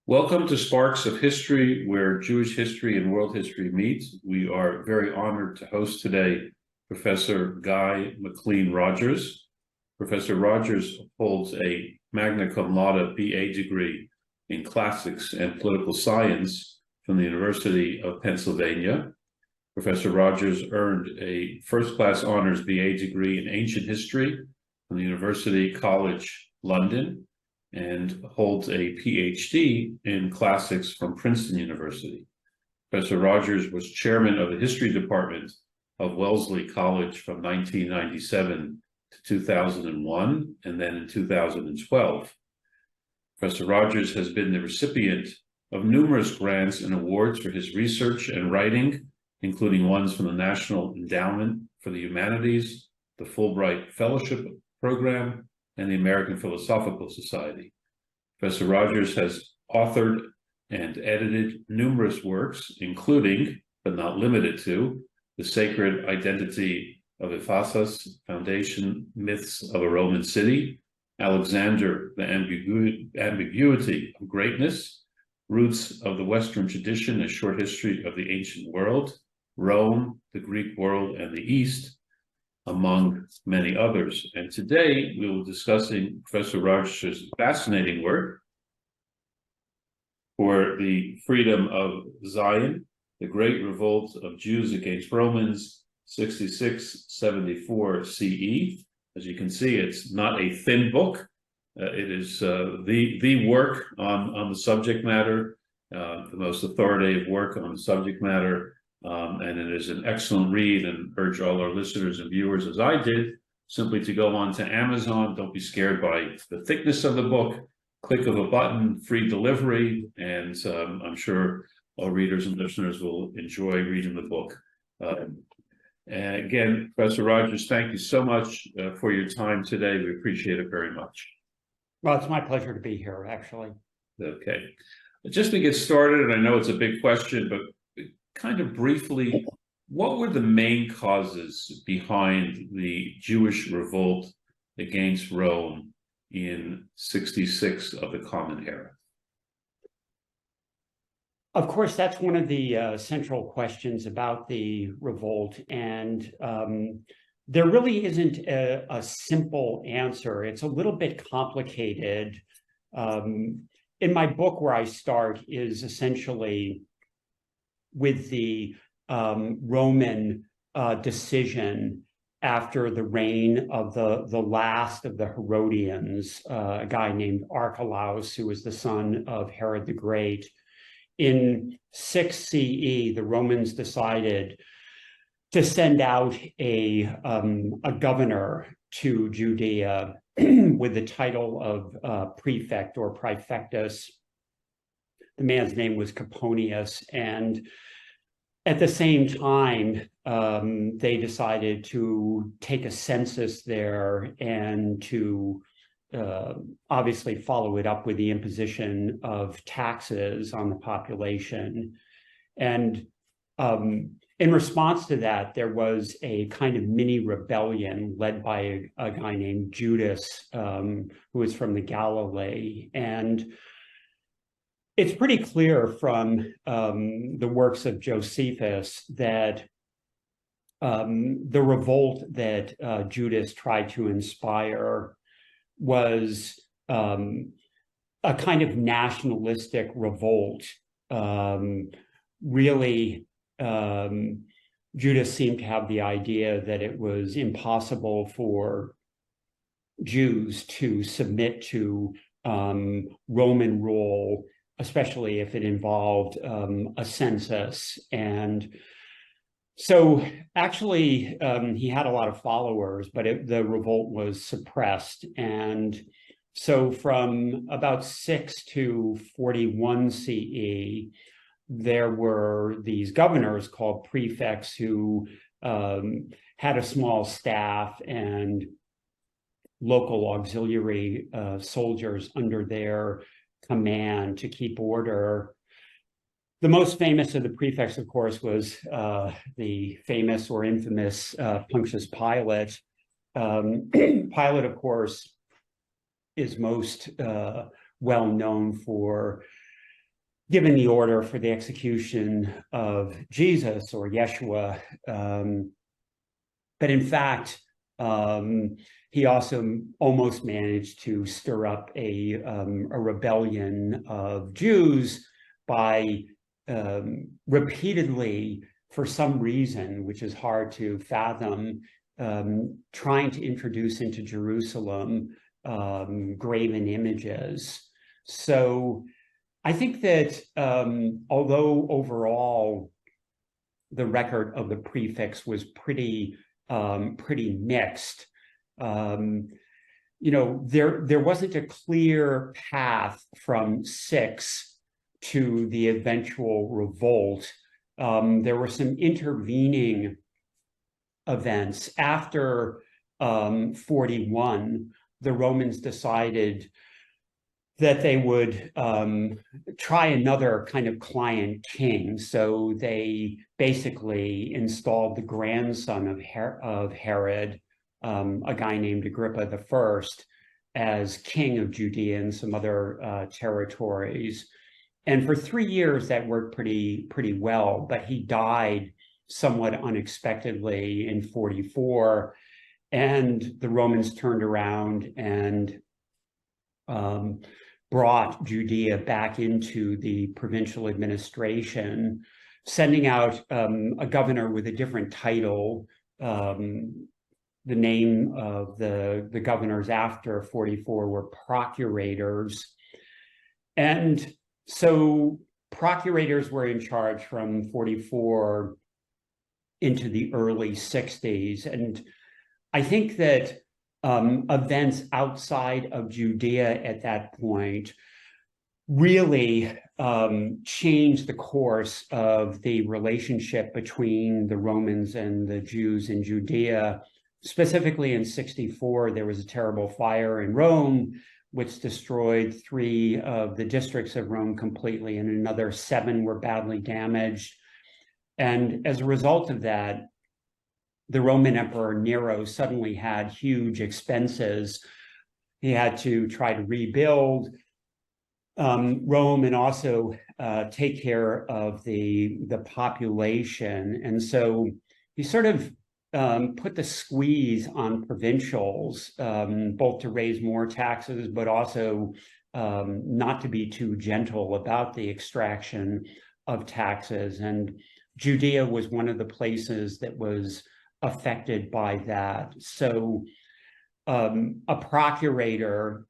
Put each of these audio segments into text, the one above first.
Welcome to Sparks of History, where Jewish history and world history meet. We are very honored to host today Professor Guy Maclean Rogers. Professor Rogers holds a Magna Cum Laude BA degree in Classics and Political Science from the University of Pennsylvania. Professor Rogers earned a first-class honors BA degree in Ancient History from the University College London, and holds a Ph.D. in Classics from Princeton University. Professor Rogers was chairman of the History Department of Wellesley College from 1997 to 2001, and then in 2012. Professor Rogers has been the recipient of numerous grants and awards for his research and writing, including ones from the National Endowment for the Humanities, the Fulbright Fellowship Program, and the American Philosophical Society. Professor Rogers has authored and edited numerous works, including, but not limited to, The Sacred Identity of Ephesos, Foundation Myths of a Roman City, Alexander, the Ambiguity of Greatness, Roots of the Western Tradition, A Short History of the Ancient World, Rome, the Greek World, and the East, among many others. And today we will be discussing Professor Rogers' fascinating work for the freedom of Zion, the Great Revolt of Jews against Romans, 66-74 CE. As you can see, it's not a thin book. It is the work on the subject matter, the most authoritative work on the subject matter. And it is an excellent read, and urge all our listeners and viewers, as I did, simply to go on to Amazon. Don't be scared by the thickness of the book. Click of a button, free delivery, and I'm sure all readers and listeners will enjoy reading the book. And again, Professor Rogers, thank you so much for your time today. We appreciate it very much. Well, it's my pleasure to be here, actually. Okay. Just to get started, and I know it's a big question, but kind of briefly, what were the main causes behind the Jewish revolt against Rome in 66 of the Common Era? Of course, that's one of the central questions about the revolt, and there really isn't a simple answer. It's a little bit complicated. In my book, where I start is essentially with the Roman decision after the reign of the last of the Herodians, a guy named Archelaus, who was the son of Herod the Great. In 6 CE, the Romans decided to send out a governor to Judea with the title of prefect or praefectus. The man's name was Coponius, and at the same time, they decided to take a census there and to obviously follow it up with the imposition of taxes on the population. And in response to that, there was a kind of mini rebellion led by a guy named Judas, who was from the Galilee. And it's pretty clear from the works of Josephus that the revolt that Judas tried to inspire was a kind of nationalistic revolt. Really, Judas seemed to have the idea that it was impossible for Jews to submit to Roman rule, especially if it involved a census. And so actually, he had a lot of followers, but the revolt was suppressed. And so from about 6 to 41 CE, there were these governors called prefects who had a small staff and local auxiliary soldiers under their command to keep order. The most famous of the prefects, of course, was the famous or infamous Pontius Pilate. Pilate, of course, is most well known for given the order for the execution of Jesus or Yeshua. But in fact, he also almost managed to stir up a rebellion of Jews by repeatedly, for some reason, which is hard to fathom, trying to introduce into Jerusalem graven images. So I think that although overall the record of the prefix was pretty mixed, there wasn't a clear path from 6 to the eventual revolt. There were some intervening events. After 41, the Romans decided that they would try another kind of client king. So they basically installed the grandson of Herod, a guy named Agrippa I, as king of Judea and some other territories. And for 3 years, that worked pretty well, but he died somewhat unexpectedly in 44, and the Romans turned around and brought Judea back into the provincial administration, sending out a governor with a different title. The name of the governors after 44 were procurators. And so procurators were in charge from 44 into the early 60s. And I think that events outside of Judea at that point really changed the course of the relationship between the Romans and the Jews in Judea. Specifically in 64, there was a terrible fire in Rome, which destroyed 3 of the districts of Rome completely, and another 7 were badly damaged. And as a result of that, the Roman Emperor Nero suddenly had huge expenses. He had to try to rebuild Rome and also take care of the population. And so he sort of put the squeeze on provincials, both to raise more taxes, but also not to be too gentle about the extraction of taxes. And Judea was one of the places that was affected by that. So a procurator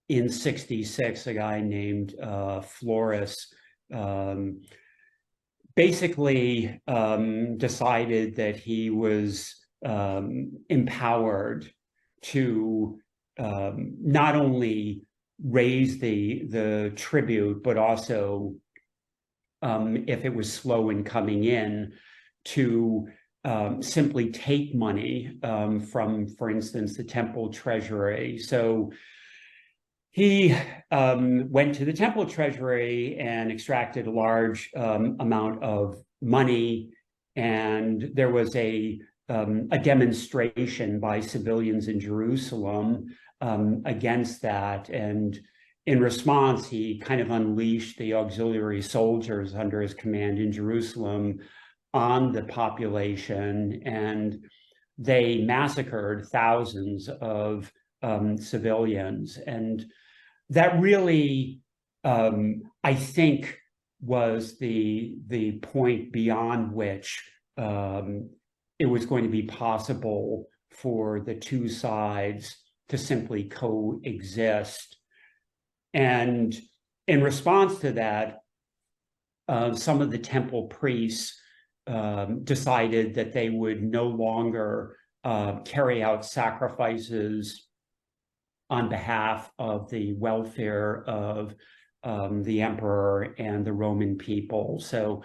in 66, a guy named Florus, basically decided that he was empowered to not only raise the tribute, but also, if it was slow in coming in, to simply take money from, for instance, the temple treasury. So he went to the temple treasury and extracted a large amount of money, and there was a demonstration by civilians in Jerusalem against that. And in response, he kind of unleashed the auxiliary soldiers under his command in Jerusalem on the population, and they massacred thousands of civilians. And that really, I think, was the point beyond which it was going to be possible for the two sides to simply coexist. And in response to that, some of the temple priests decided that they would no longer carry out sacrifices on behalf of the welfare of the emperor and the Roman people. So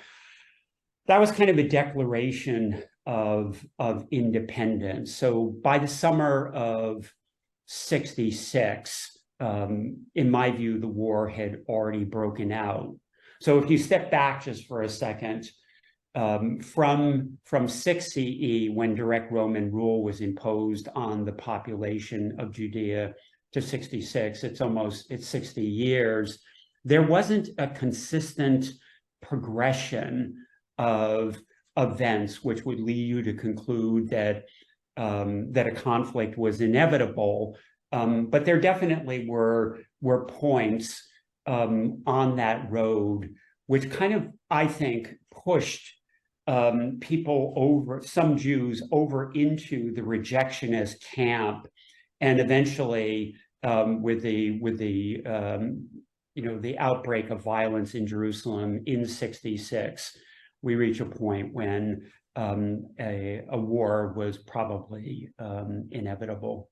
that was kind of a declaration of independence. So by the summer of 66, in my view, the war had already broken out. So if you step back just for a second, from 6 CE, when direct Roman rule was imposed on the population of Judea, to 66, it's 60 years. there wasn't a consistent progression of events which would lead you to conclude that that a conflict was inevitable. But there definitely were points on that road which kind of, I think, pushed people over, some Jews over into the rejectionist camp, and eventually with the the outbreak of violence in Jerusalem in '66, we reach a point when a war was probably inevitable.